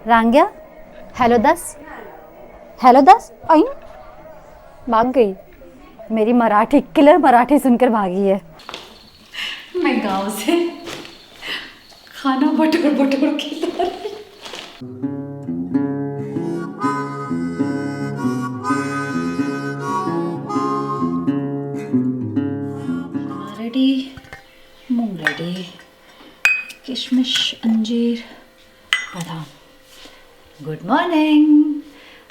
रांग्या, hello दस, hello दस। आई भाग गई। मेरी मराठी किलर मराठी सुनकर भागी है। मैं गांव से खाना बटोर बटोर के ला रही। रेडी, मूंग रेडी, किशमिश, अंजीर, बादाम। Good morning.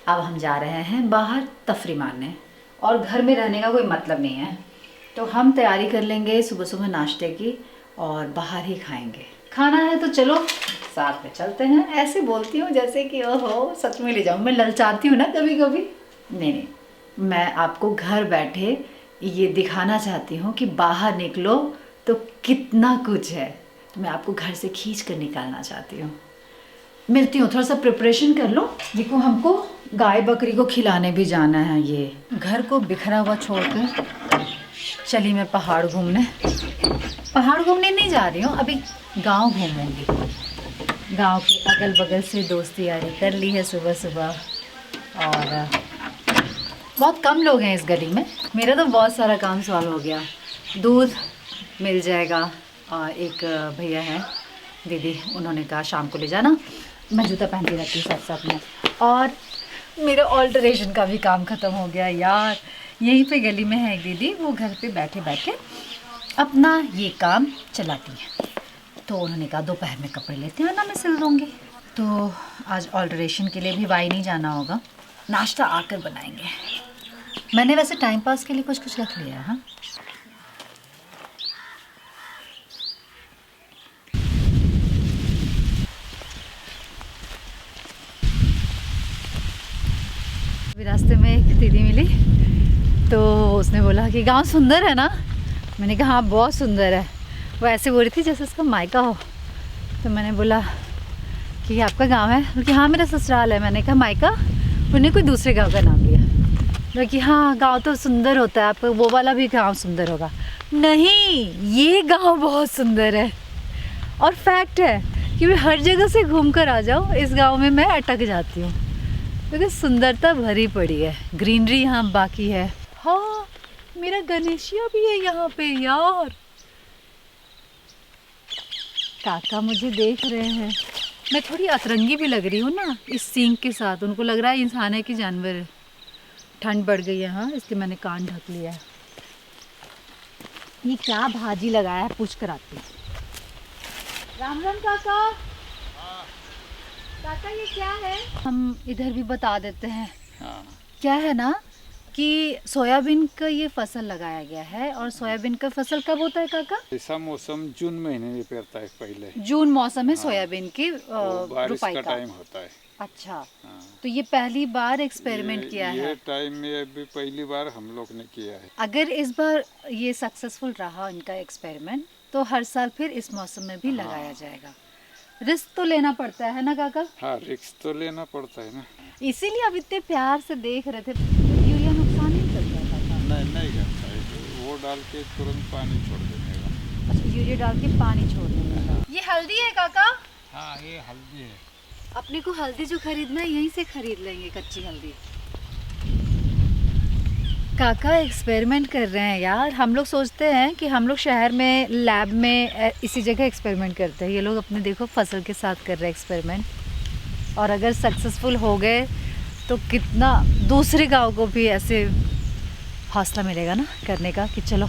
अब हम जा रहे हैं बाहर तफरी मारने और घर में रहने का कोई मतलब नहीं है, तो हम तैयारी कर लेंगे सुबह सुबह नाश्ते की और बाहर ही खाएंगे। खाना है तो चलो साथ में चलते हैं। ऐसे बोलती हूँ जैसे कि ओहो सच में ले जाऊँ, मैं ललचाती हूँ ना कभी कभी। नहीं, मैं आपको घर बैठे ये दिखाना चाहती हूँ कि बाहर निकलो तो कितना कुछ है। मैं आपको घर से खींच कर निकालना चाहती हूँ। मिलती हूँ, थोड़ा सा प्रिपरेशन कर लो। देखो हमको गाय बकरी को खिलाने भी जाना है। ये घर को बिखरा हुआ छोड़कर चली मैं पहाड़ घूमने। पहाड़ घूमने नहीं जा रही हूँ, अभी गांव घूमूंगी। गांव के अगल बगल से दोस्ती यारी कर ली है सुबह सुबह और बहुत कम लोग हैं इस गली में। मेरा तो बहुत सारा काम सॉल्व हो गया। दूध मिल जाएगा और एक भैया है दीदी, उन्होंने कहा शाम को ले जाना। मैं जूता पहनती रहती हूँ साथ साथ में। और मेरा ऑल्टरेशन का भी काम ख़त्म हो गया यार। यहीं पे गली में है एक दीदी, वो घर पे बैठे बैठे अपना ये काम चलाती हैं। तो उन्होंने कहा दोपहर में कपड़े लेते हैं ना, मैं सिल दूँगी। तो आज ऑल्टरेशन के लिए भी वाई नहीं जाना होगा, नाश्ता आकर बनाएंगे। मैंने वैसे टाइम पास के लिए कुछ कुछ रख लिया है। हाँ, रास्ते में एक दीदी मिली तो उसने बोला कि गांव सुंदर है ना। मैंने कहा हाँ बहुत सुंदर है। वो ऐसे बोल रही थी जैसे उसका मायका हो। तो मैंने बोला कि आपका गांव है? बोली हाँ मेरा ससुराल है। मैंने कहा मायका? उन्हें कोई दूसरे गांव का नाम लिया। बोला कि हाँ गांव तो सुंदर होता है, आपका वो वाला भी गांव सुंदर होगा। नहीं, ये गांव बहुत सुंदर है और फैक्ट है कि मैं हर जगह से घूम कर आ जाऊँ, इस गाँव में मैं अटक जाती हूँ क्योंकि सुंदरता भरी पड़ी है, ग्रीनरी यहाँ बाकी है। हाँ, मेरा गणेशिया भी है यहाँ पे यार। काका मुझे देख रहे हैं। मैं थोड़ी अतरंगी भी लग रही हूँ ना इस सींग के साथ। उनको लग रहा है इंसान है कि जानवर है। ठंड बढ़ गई है हाँ, इसलिए मैंने कान ढक लिया है। ये क्या भाजी लगाया है पूछ कर आती हूँ। राम राम काका। काका ये क्या है? हम इधर भी बता देते हैं। हाँ। क्या है ना कि सोयाबीन का ये फसल लगाया गया है। और सोयाबीन का फसल कब होता है काका? ऐसा मौसम जून महीने में पेरता है पहले। जून मौसम है। हाँ। सोयाबीन की बारिश रुपाई का टाइम होता है। अच्छा। हाँ। तो ये पहली बार एक्सपेरिमेंट किया है। ये टाइम में अभी पहली बार हम लोग ने किया है। अगर इस बार ये सक्सेसफुल रहा इनका एक्सपेरिमेंट तो हर साल फिर इस मौसम में भी लगाया जाएगा। रिस्क तो लेना पड़ता है ना काका? हाँ, रिस्क तो लेना पड़ता है ना। इसीलिए अब इतने प्यार से देख रहे थे। यूरिया नुकसान नहीं करता काका? नहीं करता है, वो डाल के तुरंत पानी छोड़ देने का। अच्छा, यूरिया डाल के पानी छोड़ देने का। ये हल्दी है काका? हाँ, ये हल्दी है। अपने को हल्दी जो खरीदना है यहीं से खरीद लेंगे, कच्ची हल्दी। काका एक्सपेरिमेंट कर रहे हैं यार। हम लोग सोचते हैं कि हम लोग शहर में लैब में इसी जगह एक्सपेरिमेंट करते हैं। ये लोग अपने देखो फसल के साथ कर रहे हैं एक्सपेरिमेंट। और अगर सक्सेसफुल हो गए तो कितना दूसरे गांव को भी ऐसे हौसला मिलेगा ना करने का कि चलो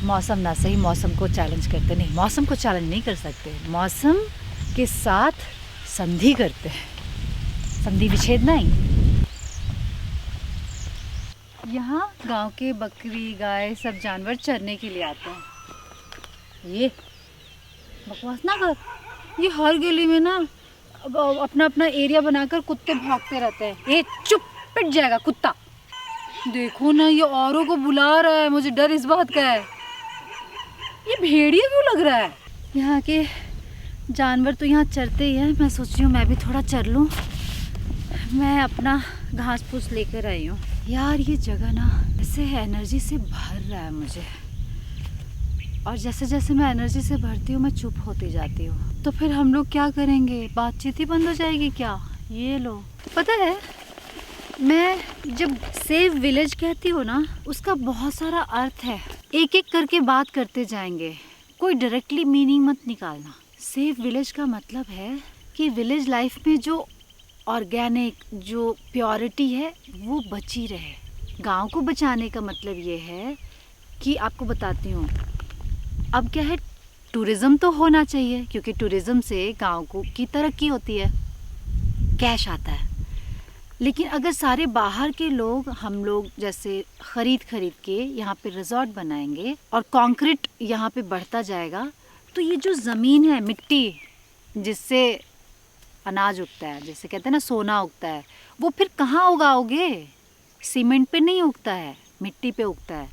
मौसम ना सही, मौसम को चैलेंज करते। नहीं, मौसम को चैलेंज नहीं कर सकते, मौसम के साथ संधि करते हैं। संधि विच्छेद नहीं। यहाँ गांव के बकरी गाय सब जानवर चरने के लिए आते हैं। ये बकवास ना कर। ये हर गली में ना अपना अपना एरिया बनाकर कुत्ते भागते रहते हैं। ये चुप, पिट जाएगा कुत्ता। देखो ना ये औरों को बुला रहा है, मुझे डर इस बात का है। ये भेड़िया क्यों लग रहा है? यहाँ के जानवर तो यहाँ चरते ही हैं। मैं सोच रही हूँ मैं भी थोड़ा चर लूँ। मैं अपना घास फूस लेकर आई हूँ। यार ये जगह ना ऐसे एनर्जी से भर रहा है मुझे। और जैसे जैसे मैं एनर्जी से भरती हूँ मैं चुप होती जाती हूँ। तो फिर हम लोग क्या करेंगे? बातचीत ही बंद हो जाएगी क्या? ये लो, पता है मैं जब सेव विलेज कहती हूँ ना, उसका बहुत सारा अर्थ है। एक एक करके बात करते जाएंगे, कोई डायरेक्टली मीनिंग मत निकालना। सेव विलेज का मतलब है कि विलेज लाइफ में जो ऑर्गेनिक, जो प्योरिटी है वो बची रहे। गांव को बचाने का मतलब ये है कि आपको बताती हूँ, अब क्या है, टूरिज़्म तो होना चाहिए क्योंकि टूरिज़्म से गांव को की तरक्की होती है, कैश आता है। लेकिन अगर सारे बाहर के लोग, हम लोग जैसे खरीद के यहाँ पे रिजॉर्ट बनाएंगे और कंक्रीट यहाँ पे बढ़ता जाएगा, तो ये जो ज़मीन है, मिट्टी जिससे अनाज उगता है, जैसे कहते हैं ना सोना उगता है, वो फिर कहाँ उगाओगे? सीमेंट पे नहीं उगता है, मिट्टी पे उगता है।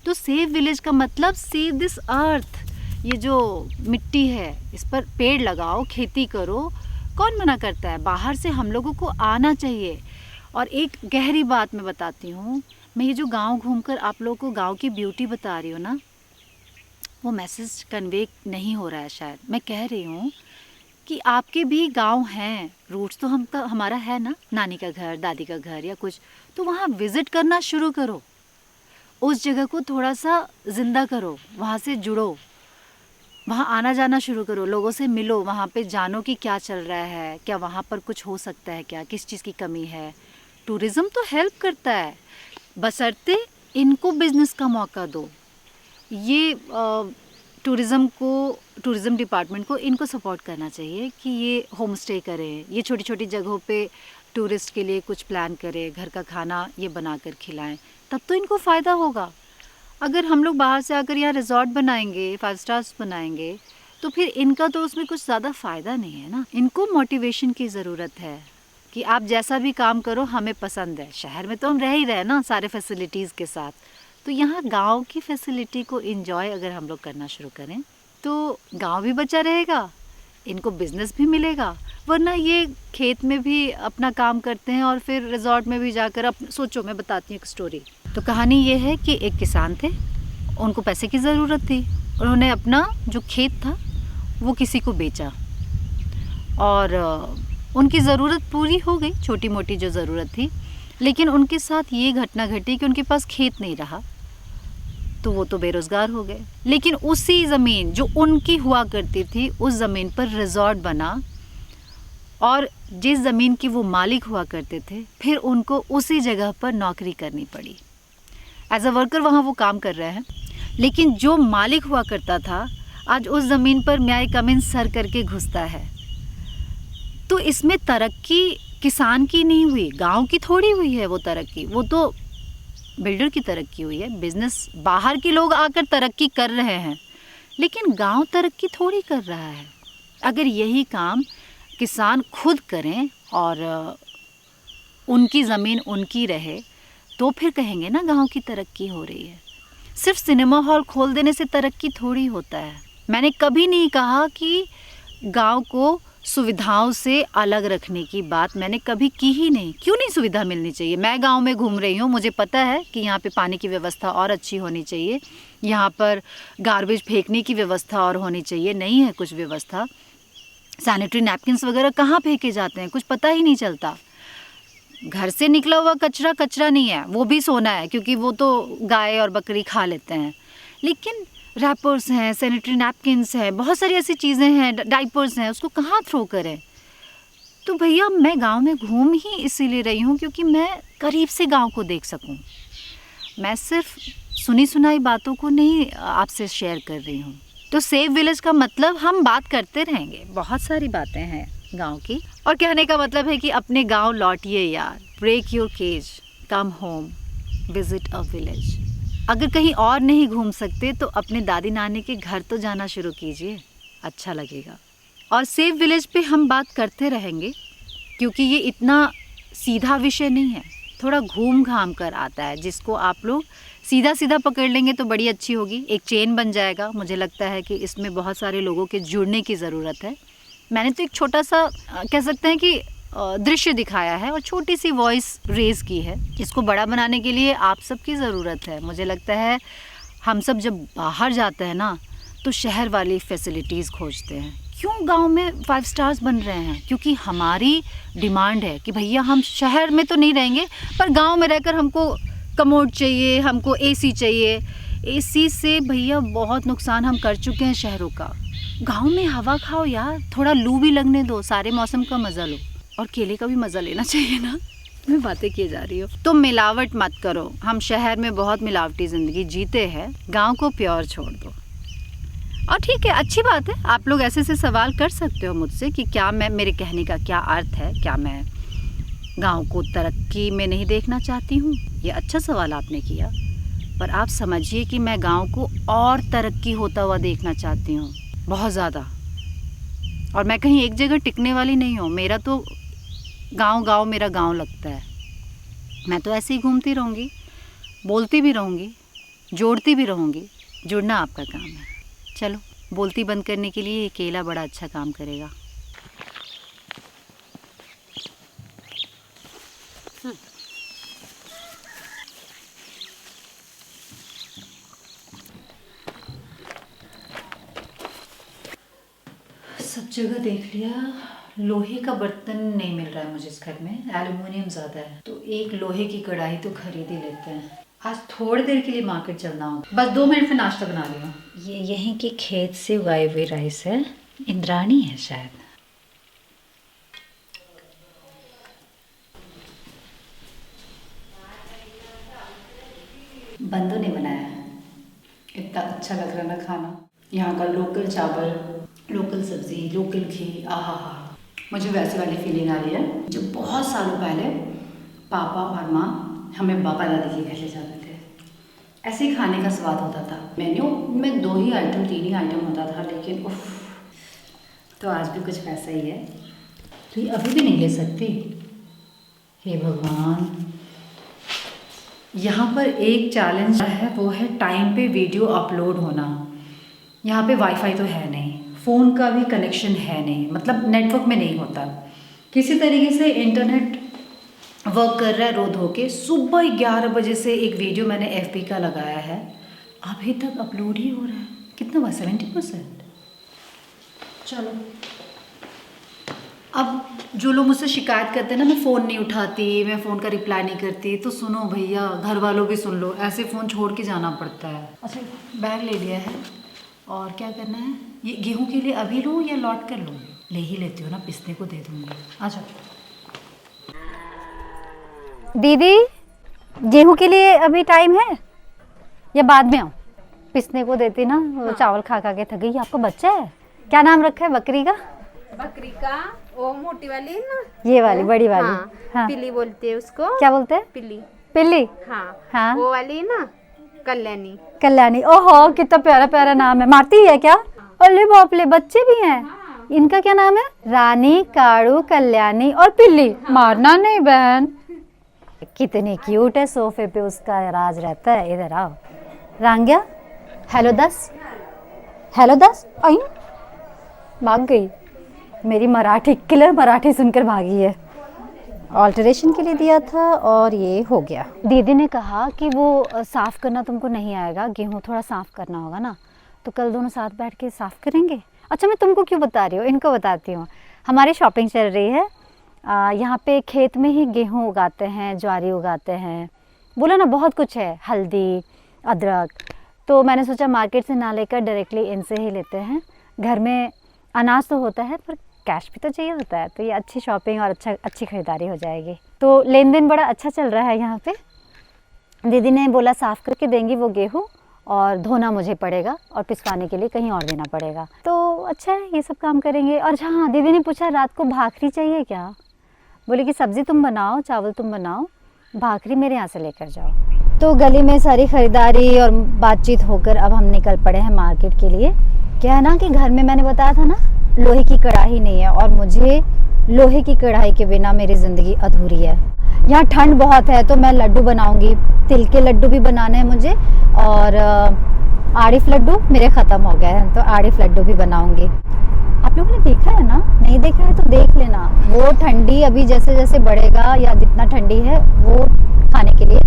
तो सेव विलेज का मतलब सेव दिस अर्थ, ये जो मिट्टी है इस पर पेड़ लगाओ, खेती करो। कौन मना करता है? बाहर से हम लोगों को आना चाहिए। और एक गहरी बात मैं बताती हूँ, मैं ये जो गांव घूमकर आप लोगों को गांव की ब्यूटी बता रही हूँ ना, वो मैसेज कन्वे नहीं हो रहा है शायद। मैं कह रही हूँ कि आपके भी गांव हैं, रूट्स तो हमारा है ना, नानी का घर, दादी का घर या कुछ, तो वहाँ विज़िट करना शुरू करो। उस जगह को थोड़ा सा ज़िंदा करो, वहाँ से जुड़ो, वहाँ आना जाना शुरू करो, लोगों से मिलो, वहाँ पे जानो कि क्या चल रहा है, क्या वहाँ पर कुछ हो सकता है, क्या किस चीज़ की कमी है। टूरिज़्म तो हेल्प करता है, बशर्ते इनको बिज़नेस का मौका दो। ये टूरिज़्म डिपार्टमेंट को इनको सपोर्ट करना चाहिए कि ये होम स्टे करें, ये छोटी छोटी जगहों पे टूरिस्ट के लिए कुछ प्लान करें, घर का खाना ये बना कर खिलाएं, तब तो इनको फ़ायदा होगा। अगर हम लोग बाहर से आकर यहाँ रिजॉर्ट बनाएंगे, 5 स्टार्स बनाएंगे, तो फिर इनका तो उसमें कुछ ज़्यादा फ़ायदा नहीं है ना। इनको मोटिवेशन की ज़रूरत है कि आप जैसा भी काम करो हमें पसंद है। शहर में तो हम रह ही रहे ना सारे फैसिलिटीज़ के साथ, तो यहाँ गांव की फैसिलिटी को एंजॉय अगर हम लोग करना शुरू करें तो गांव भी बचा रहेगा, इनको बिजनेस भी मिलेगा। वरना ये खेत में भी अपना काम करते हैं और फिर रिजॉर्ट में भी जाकर सोचो, मैं बताती हूँ एक स्टोरी। तो कहानी ये है कि एक किसान थे, उनको पैसे की ज़रूरत थी, उन्होंने अपना जो खेत था वो किसी को बेचा और उनकी ज़रूरत पूरी हो गई, छोटी मोटी जो ज़रूरत थी। लेकिन उनके साथ ये घटना घटी कि उनके पास खेत नहीं रहा, तो वो तो बेरोज़गार हो गए। लेकिन उसी ज़मीन जो उनकी हुआ करती थी, उस ज़मीन पर रिजॉर्ट बना और जिस ज़मीन की वो मालिक हुआ करते थे, फिर उनको उसी जगह पर नौकरी करनी पड़ी। एज अ वर्कर वहाँ वो काम कर रहे हैं, लेकिन जो मालिक हुआ करता था आज उस ज़मीन पर म्याय कमिन सर करके घुसता है। तो इसमें तरक्की किसान की नहीं हुई, गांव की थोड़ी हुई है वो तरक्की, वो तो बिल्डर की तरक्की हुई है। बिजनेस बाहर के लोग आकर तरक्की कर रहे हैं, लेकिन गांव तरक्की थोड़ी कर रहा है। अगर यही काम किसान खुद करें और उनकी ज़मीन उनकी रहे, तो फिर कहेंगे ना गांव की तरक्की हो रही है। सिर्फ सिनेमा हॉल खोल देने से तरक्की थोड़ी होता है। मैंने कभी नहीं कहा कि गांव को सुविधाओं से अलग रखने की बात मैंने कभी की ही नहीं। क्यों नहीं सुविधा मिलनी चाहिए? मैं गांव में घूम रही हूँ, मुझे पता है कि यहाँ पे पानी की व्यवस्था और अच्छी होनी चाहिए, यहाँ पर गार्बेज फेंकने की व्यवस्था और होनी चाहिए, नहीं है कुछ व्यवस्था। सैनिटरी नैपकिन्स वगैरह कहाँ फेंके जाते हैं कुछ पता ही नहीं चलता। घर से निकला हुआ कचरा कचरा नहीं है, वो भी सोना है, क्योंकि वो तो गाय और बकरी खा लेते हैं। लेकिन रैपर्स हैं, सैनिटरी नैपकिन्स हैं, बहुत सारी ऐसी चीज़ें हैं, डाइपर्स हैं, उसको कहाँ थ्रो करें? तो भैया मैं गांव में घूम ही इसीलिए रही हूँ क्योंकि मैं करीब से गांव को देख सकूँ। मैं सिर्फ सुनी सुनाई बातों को नहीं आपसे शेयर कर रही हूँ। तो सेव विलेज का मतलब हम बात करते रहेंगे, बहुत सारी बातें हैं गांव की। और कहने का मतलब है कि अपने गांव लौटिए यार, break your cage, come home, visit a village. अगर कहीं और नहीं घूम सकते तो अपने दादी नानी के घर तो जाना शुरू कीजिए, अच्छा लगेगा। और सेव विलेज पे हम बात करते रहेंगे क्योंकि ये इतना सीधा विषय नहीं है, थोड़ा घूम घाम कर आता है, जिसको आप लोग सीधा सीधा पकड़ लेंगे तो बड़ी अच्छी होगी, एक चेन बन जाएगा। मुझे लगता है कि इसमें बहुत सारे लोगों के जुड़ने की ज़रूरत है। मैंने तो एक छोटा सा कह सकते हैं कि दृश्य दिखाया है और छोटी सी वॉइस रेज की है। इसको बड़ा बनाने के लिए आप सबकी ज़रूरत है। मुझे लगता है हम सब जब बाहर जाते हैं ना तो शहर वाली फैसिलिटीज़ खोजते हैं, क्यों गांव में 5 स्टार्स बन रहे हैं? क्योंकि हमारी डिमांड है कि भैया हम शहर में तो नहीं रहेंगे, पर गांव में रहकर हमको कमोड चाहिए, हमको एसी चाहिए। एसी से भैया बहुत नुकसान हम कर चुके हैं शहरों का। गांव में हवा खाओ यार, थोड़ा लू भी लगने दो, सारे मौसम का मज़ा लो, और केले का भी मज़ा लेना चाहिए ना। मैं बातें किए जा रही हूँ। तो मिलावट मत करो, हम शहर में बहुत मिलावटी ज़िंदगी जीते हैं, गांव को प्योर छोड़ दो। और ठीक है, अच्छी बात है, आप लोग ऐसे से सवाल कर सकते हो मुझसे कि क्या मैं, मेरे कहने का क्या अर्थ है, क्या मैं गांव को तरक्की में नहीं देखना चाहती हूँ? ये अच्छा सवाल आपने किया, पर आप समझिए कि मैं गांव को और तरक्की होता हुआ देखना चाहती हूँ, बहुत ज़्यादा। और मैं कहीं एक जगह टिकने वाली नहीं हूँ। मेरा तो गांव मेरा गांव लगता है। मैं तो ऐसे ही घूमती रहूँगी, बोलती भी रहूँगी, जोड़ती भी रहूँगी। जुड़ना आपका काम है। चलो, बोलती बंद करने के लिए ये केला बड़ा अच्छा काम करेगा। सब जगह देख लिया, लोहे का बर्तन नहीं मिल रहा है मुझे इस घर में, एल्युमिनियम ज़्यादा है, तो एक लोहे की कढ़ाई तो खरीद ही लेते हैं। आज थोड़ी देर के लिए मार्केट चलना होगा, बस 2 मिनट में नाश्ता बना लिया। ये यहीं के खेत से उगाई हुई राइस है, इंद्राणी है शायद। बंदों ने बनाया है, इतना अच्छा लग रहा ना खाना। यहाँ का लोकल चावल, लोकल सब्जी, लोकल घी, आहा, मुझे वैसे वाली फीलिंग आ रही है जो बहुत सालों पहले पापा और माँ हमें बाबा दादी के घर ले जाते थे। ऐसे ही खाने का स्वाद होता था। मेन्यू में 2 ही आइटम, 3 ही आइटम होता था, लेकिन उफ, तो आज भी कुछ वैसा ही है। तो ये अभी भी नहीं ले सकती? हे भगवान। यहाँ पर एक चैलेंज है, वो है टाइम पे वीडियो अपलोड होना। यहाँ पे वाईफाई तो है नहीं, फ़ोन का भी कनेक्शन है नहीं, मतलब नेटवर्क में नहीं होता। किसी तरीके से इंटरनेट वर्क कर रहा है रो धो के। सुबह 11 बजे से एक वीडियो मैंने FB का लगाया है, अभी तक अपलोड ही हो रहा है। कितना हुआ? 70%। चलो, अब जो लोग मुझसे शिकायत करते हैं ना, मैं फ़ोन नहीं उठाती, मैं फ़ोन का रिप्लाई नहीं करती, तो सुनो भैया, घर वालों भी सुन लो, ऐसे फ़ोन छोड़ के जाना पड़ता है। अच्छा, बैग ले लिया है, और क्या करना है? ये गेहूं के लिए अभी लूँ या लौट कर लूँ? ले ही लेती हूँ ना, पिसने को दे दूँगी। अच्छा दीदी, गेहूं के लिए अभी टाइम है या बाद में आऊँ? पिसने को देती ना, वो चावल खा खा के थक गई। आपका बच्चा है, क्या नाम रखा है बकरी का? बकरी का वो मोटी वाली है ना, ये वाली बड़ी वाली? हाँ, हाँ। पिल्ली बोलते हैं उसको। क्या बोलते हैं? पिल्ली। पिल्ली? हाँ, हाँ, वो वाली है ना, कल्याणी। कल्याणी। ओहो, कितना प्यारा प्यारा नाम है। मारती है क्या? अरे बाप रे, बच्चे भी हैं। इनका क्या नाम है? रानी, काड़ू, कल्याणी और पिल्ली। मारना नहीं बहन। कितनी क्यूट है, सोफे पे उसका राज रहता है। इधर आओ रांग्या। हेलो दस, हेलो दस। आई, भाग गई। मेरी मराठी, किलर मराठी सुनकर भागी है। ऑल्टरेशन के लिए दिया था और ये हो गया। दीदी ने कहा कि वो साफ़ करना तुमको नहीं आएगा, गेहूँ थोड़ा साफ़ करना होगा ना, तो कल दोनों साथ बैठ के साफ़ करेंगे। अच्छा, मैं तुमको क्यों बता रही हूँ, इनको बताती हूँ। हमारी शॉपिंग चल रही है, यहाँ पे खेत में ही गेहूँ उगाते हैं, ज्वारी उगाते हैं, बोला ना, बहुत कुछ है, हल्दी, अदरक। तो मैंने सोचा मार्केट से ना लेकर डायरेक्टली इनसे ही लेते हैं। घर में अनाज तो होता है, पर कैश भी तो चाहिए होता है, तो ये अच्छी शॉपिंग और अच्छी ख़रीदारी हो जाएगी। तो लेन देन बड़ा अच्छा चल रहा है यहाँ पे। दीदी ने बोला साफ़ करके देंगी वो गेहूँ, और धोना मुझे पड़ेगा और पिसवाने के लिए कहीं और देना पड़ेगा। तो अच्छा है, ये सब काम करेंगे। और हाँ, दीदी ने पूछा रात को भाखरी चाहिए क्या? बोले कि सब्ज़ी तुम बनाओ, चावल तुम बनाओ, भाखरी मेरे यहाँ से लेकर जाओ। तो गली में सारी ख़रीदारी और बातचीत होकर अब हम निकल पड़े हैं मार्केट के लिए। क्या है ना कि घर में मैंने बताया था ना, लोहे की कढ़ाई नहीं है, और मुझे लोहे की कढ़ाई के बिना मेरी ज़िंदगी अधूरी है। यहाँ ठंड बहुत है, तो मैं लड्डू बनाऊंगी। तिल के लड्डू भी बनाने हैं मुझे, और आरिफ लड्डू मेरे ख़त्म हो गए हैं, तो आरिफ लड्डू भी बनाऊंगी। आप लोगों ने देखा है ना? नहीं देखा है तो देख लेना। वो ठंडी अभी जैसे जैसे बढ़ेगा, या जितना ठंडी है, वो खाने के लिए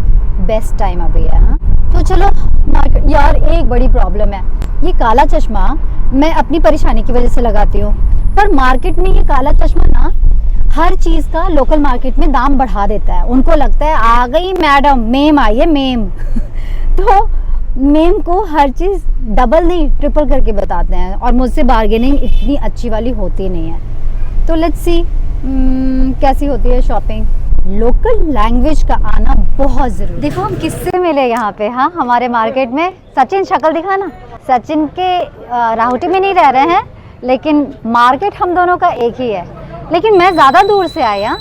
बेस्ट टाइम अभी है। हाँ, तो चलो मार्केट यार एक बड़ी प्रॉब्लम है, ये काला चश्मा मैं अपनी परेशानी की वजह से लगाती हूँ, पर मार्केट में ये काला चश्मा ना हर चीज का लोकल मार्केट में दाम बढ़ा देता है। उनको लगता है आ गई मैडम, मेम आई है मेम तो मेम को हर चीज डबल नहीं ट्रिपल करके बताते हैं और मुझसे बार्गेनिंग इतनी अच्छी वाली होती नहीं है। तो लेट्स सी कैसी होती है शॉपिंग। लोकल लैंग्वेज का आना बहुत जरूरी। देखो हम किससे मिले यहाँ पे, हाँ हमारे मार्केट में। सचिन शक्ल दिखाना। सचिन के राहुटी में नहीं रह रहे हैं, लेकिन मार्केट हम दोनों का एक ही है। लेकिन मैं ज़्यादा दूर से आई, हाँ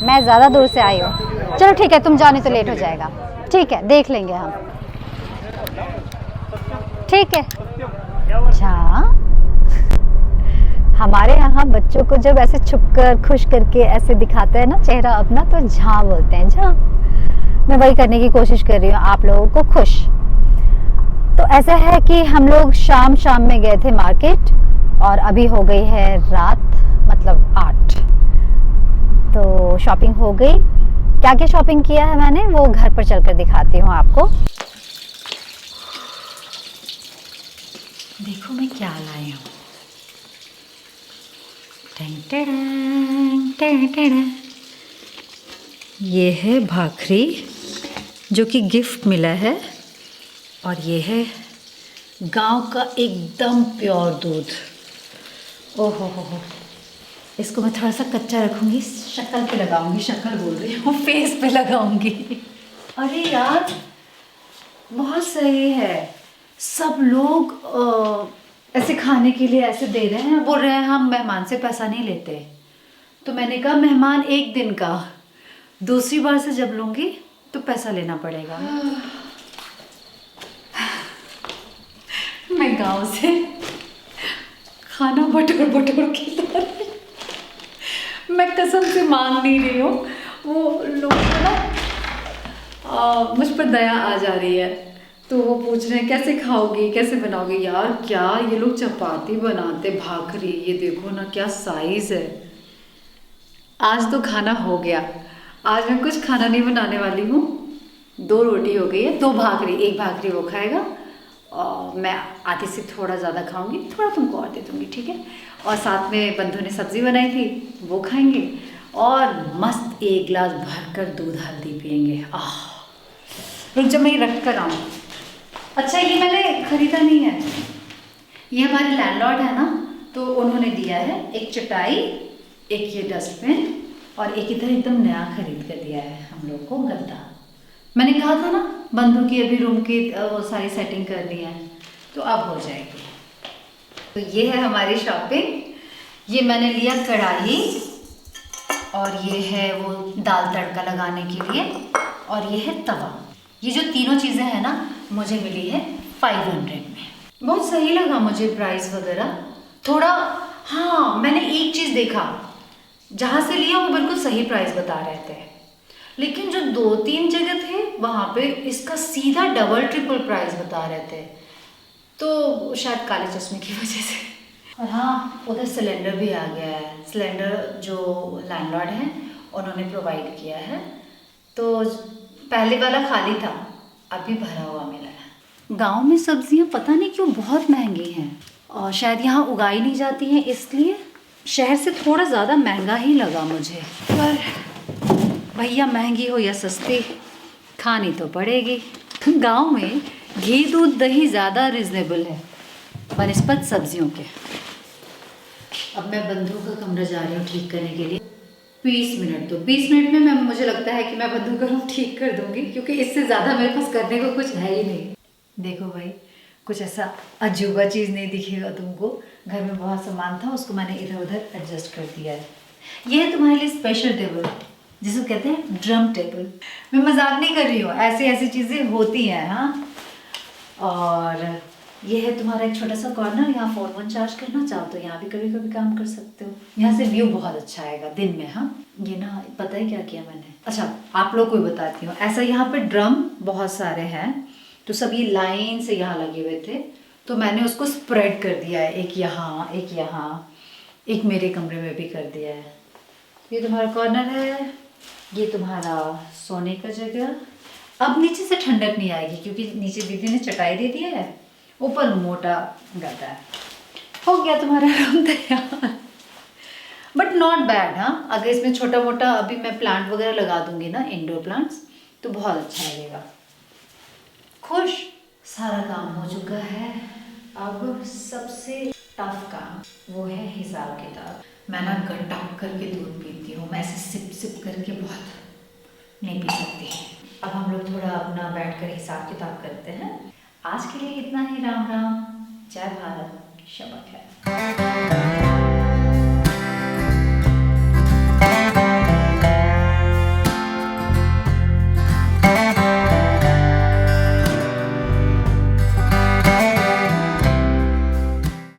मैं ज़्यादा दूर से आई हूँ। चलो ठीक है, तुम जाने तो लेट हो जाएगा। ठीक है, देख लेंगे हम। ठीक है। अच्छा, हमारे यहाँ बच्चों को जब ऐसे छुपकर खुश करके ऐसे दिखाते हैं ना चेहरा अपना, तो झा बोलते हैं, झा। मैं वही करने की कोशिश कर रही हूँ, आप लोगों को खुश। तो ऐसा है कि हम लोग शाम में गए थे मार्केट और अभी हो गई है रात, मतलब 8। तो शॉपिंग हो गई। क्या क्या शॉपिंग किया है मैंने वो घर पर चलकर दिखाती हूँ आपको। देखो मैं क्या लाई हूँ। ये है भाखरी जो कि गिफ्ट मिला है, और ये है गांव का एकदम प्योर दूध। ओहो हो, इसको मैं थोड़ा सा कच्चा रखूँगी, शक्ल पे लगाऊंगी, शक्ल बोल रही हूँ, फेस पे लगाऊंगी। अरे यार बहुत सही है। सब लोग ऐसे खाने के लिए ऐसे दे रहे हैं, बोल रहे हैं हम मेहमान से पैसा नहीं लेते। तो मैंने कहा मेहमान एक दिन का, दूसरी बार से जब लूँगी तो पैसा लेना पड़ेगा। मैं गांव से खाना बटोर के ला रही हूँ। मैं कसम से मांग नहीं रही हूँ, वो लोग ना मुझ पर दया आ जा रही है। तो वो पूछ रहे हैं कैसे खाओगी, कैसे बनाओगी। यार क्या ये लोग चपाती बनाते, भाखरी, ये देखो ना क्या साइज है। आज तो खाना हो गया। आज मैं कुछ खाना नहीं बनाने वाली हूँ। 2 रोटी हो गई है, 2 भाखरी, 1 भाखरी वो खाएगा और मैं आधे से थोड़ा ज़्यादा खाऊंगी, थोड़ा तुमको और दे दूँगी, ठीक है। और साथ में बंधु ने सब्जी बनाई थी, वो खाएंगे और मस्त 1 गिलास भरकर दूध हल्दी पियेंगे। रुक जा, मैं ये रख कर आऊँ। अच्छा ये मैंने खरीदा नहीं है, ये हमारे लैंडलॉर्ड है ना, तो उन्होंने दिया है। एक चटाई, एक ये डस्टबिन और एक इधर एकदम नया खरीद कर दिया है हम लोग को गद्दा। मैंने कहा था ना बंधु की अभी रूम की वो सारी सेटिंग करनी है, तो अब हो जाएगी। तो ये है हमारी शॉपिंग। ये मैंने लिया कढ़ाई, और ये है वो दाल तड़का लगाने के लिए, और ये है तवा। ये जो तीनों चीज़ें हैं ना मुझे मिली है 500 में। बहुत सही लगा मुझे प्राइस वगैरह थोड़ा। हाँ मैंने एक चीज़ देखा, जहाँ से लिया वो बिल्कुल सही प्राइस बता रहे थे, लेकिन जो 2-3 जगह थे वहाँ पे इसका सीधा डबल ट्रिपल प्राइस बता रहे थे। तो शायद काले चश्मे की वजह से। और हाँ उधर सिलेंडर भी आ गया है। सिलेंडर जो लैंडलॉर्ड है उन्होंने प्रोवाइड किया है। तो पहले वाला खाली था, अभी भरा हुआ मिला है। गांव में सब्जियां पता नहीं क्यों बहुत महंगी हैं, और शायद यहाँ उगाई नहीं जाती हैं, इसलिए शहर से थोड़ा ज़्यादा महंगा ही लगा मुझे। पर भैया महंगी हो या सस्ती, खानी तो पड़ेगी। गांव में घी दूध दही ज़्यादा रिजनेबल है बनिस्बत सब्जियों के। अब मैं बंधु का कमरा जा रही हूँ ठीक करने के लिए। 20 मिनट, तो 20 मिनट में मुझे लगता है कि मैं बंधु का रूम ठीक कर दूंगी, क्योंकि इससे ज़्यादा मेरे पास करने को कुछ है ही नहीं। देखो भाई कुछ ऐसा अजूबा चीज़ नहीं दिखेगा तुमको। घर में बहुत सामान था, उसको मैंने इधर उधर एडजस्ट कर दिया है। ये है तुम्हारे लिए स्पेशल टेबल, जिसको कहते हैं ड्रम टेबल। मैं मजाक नहीं कर रही हूँ, ऐसी चीज़ें होती हैं। हाँ, और ये है तुम्हारा एक छोटा सा कॉर्नर, यहाँ फ़ोन वोन चार्ज करना चाहो तो यहाँ भी कभी कभी काम कर सकते हो। यहाँ से व्यू बहुत अच्छा आएगा दिन में। हाँ ये ना पता है क्या किया मैंने, अच्छा आप लोग को भी बताती हूँ। ऐसा यहाँ पे ड्रम बहुत सारे हैं, तो सब ये लाइन से यहाँ लगे हुए थे, तो मैंने उसको स्प्रेड कर दिया है। एक यहाँ, एक यहाँ, एक मेरे कमरे में भी कर दिया है। ये तुम्हारा कॉर्नर है, ये तुम्हारा सोने का जगह, अब नीचे से ठंडक नहीं आएगी क्योंकि नीचे दीदी ने चटाई दे दी है, ऊपर मोटा गद्दा है। हो गया तुम्हारा रूम तैयार, बट नॉट बैड। हाँ, अगर इसमें छोटा मोटा अभी मैं प्लांट वगैरह लगा दूंगी ना, इंडोर प्लांट्स, तो बहुत अच्छा लगेगा। खुश, सारा काम हो चुका है। अब सबसे टफ काम वो है हिसाब किताब। मैं ना गटक करके दूध पीती हूँ, मैं ऐसे सिप सिप करके बहुत नहीं पी सकती। अब हम लोग थोड़ा अपना बैठकर हिसाब किताब करते हैं। आज के लिए इतना ही। राम राम, जय भारत, शबक है।